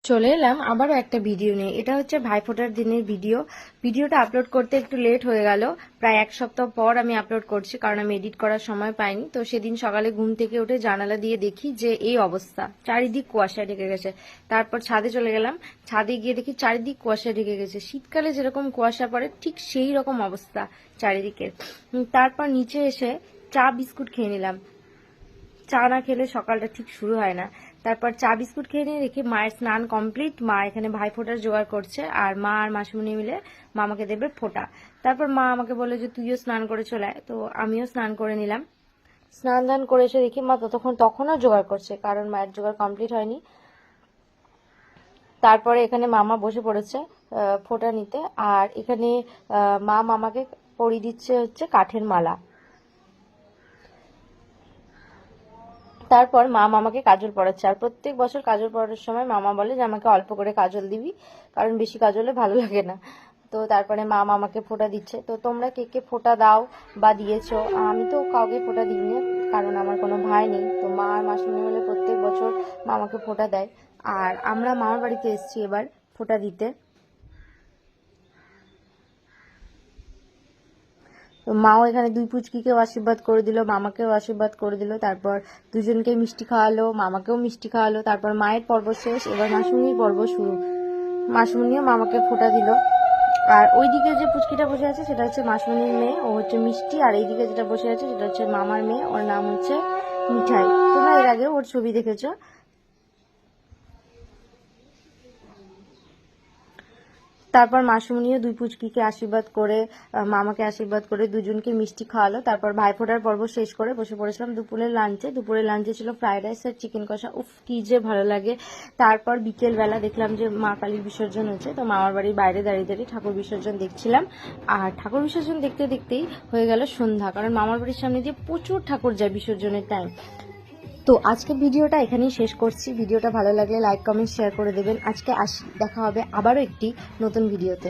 চলে এলাম আবারও একটা ভিডিও নিয়ে। এটা হচ্ছে ভাইফোঁটার দিনের ভিডিওটা আপলোড করতে একটু লেট হয়ে গেল। প্রায় এক সপ্তাহ পর আমি আপলোড করছি, কারণ আমি এডিট করার সময় পাইনি। তো সেদিন সকালে ঘুম থেকে উঠে জানালা দিয়ে দেখি যে এই অবস্থা, চারিদিক কুয়াশায় ঢেকে গেছে। তারপর ছাদে চলে গেলাম, ছাদে গিয়ে দেখি চারিদিক কুয়াশায় ঢেকে গেছে। শীতকালে যেরকম কুয়াশা পড়ে ঠিক সেই রকম অবস্থা চারিদিকে। তারপর নিচে এসে চা বিস্কুট খেয়ে নিলাম। চা না খেলে সকালটা ঠিক শুরু হয় না। তারপর চা বিস্কুট খেয়ে নিয়ে দেখি মায়ের স্নান কমপ্লিট, মা এখানে ভাই ফোঁটার জোগাড় করছে, আর মা আর মাসুমনি মিলে মা আমাকে দেবে ফোঁটা। তারপর মা আমাকে বললো যে তুইও স্নান করে চলে আয়, তো আমিও স্নান করে নিলাম। স্নান দান করে এসে দেখি মা তখনও জোগাড় করছে, কারণ মায়ের জোগাড় কমপ্লিট হয়নি। তারপরে এখানে মামা বসে পড়েছে ফোঁটা নিতে, আর এখানে মা মামাকে পরিয়ে দিচ্ছে হচ্ছে কাঠের মালা। তারপর মা মামাকে কাজল পরাচ্ছে, আর প্রত্যেক বছর কাজল পরানোর সময় মামা বলে যে আমাকে অল্প করে কাজল দিবি, কারণ বেশি কাজলে ভালো লাগে না। তো তারপরে মা মামাকে ফোঁটা দিচ্ছে। তো তোমরা কে কে ফোঁটা দাও বা দিয়েছো? আমি তো কাউকে ফোঁটা দিইনি, কারণ আমার কোনো ভাই নেই। তো মা আর মাসুমনি মিলে প্রত্যেক বছর মামাকে ফোঁটা দেয়। আর আমরা মামার বাড়িতে এসেছি এবার ফোঁটা দিতে। তো মাও এখানে দুই পুচকিকেও আশীর্বাদ করে দিল, মামাকেও আশীর্বাদ করে দিল। তারপর দুজনকে মিষ্টি খাওয়ালো, মামাকেও মিষ্টি খাওয়ালো। তারপর মায়ের পর্ব শেষ, এবার মাসুমনির পর্ব শুরু। মাসুমনিও মামাকে ফোঁটা দিল। আর ওইদিকে যে পুচকিটা বসে আছে সেটা হচ্ছে মাসুমনির মেয়ে, ও হচ্ছে মিষ্টি। আর এইদিকে যেটা বসে আছে সেটা হচ্ছে মামার মেয়ে, ওর নাম হচ্ছে মিঠাই। তোমরা এর আগে ওর ছবি দেখেছো। তারপর মাসুমনিও দুই পুচকিকে আশীর্বাদ করে, মামাকে আশীর্বাদ করে দুজনকে মিষ্টি খাওয়ালো। তারপর ভাইফোঁটার পর্ব শেষ করে বসে পড়েছিলাম দুপুরের লাঞ্চে ছিল ফ্রাইড রাইস আর চিকেন কষা। উফ, কি যে ভালো লাগে। তারপর বিকেল বেলা দেখলাম যে মা কালীর বিসর্জন হচ্ছে, তো মামার বাড়ির বাইরে দাঁড়িয়ে দাঁড়িয়ে ঠাকুর বিসর্জন দেখছিলাম। আর ঠাকুর বিসর্জন দেখতে দেখতেই হয়ে গেল সন্ধ্যা, কারণ মামার বাড়ির সামনে দিয়ে প্রচুর ঠাকুর যায় বিসর্জনের টাইম। তো আজকে ভিডিওটা এখানেই শেষ করছি। ভিডিওটা ভালো লাগলে লাইক কমেন্ট শেয়ার করে দেবেন। আজকে আসি, দেখা হবে আবারও একটি নতুন ভিডিওতে।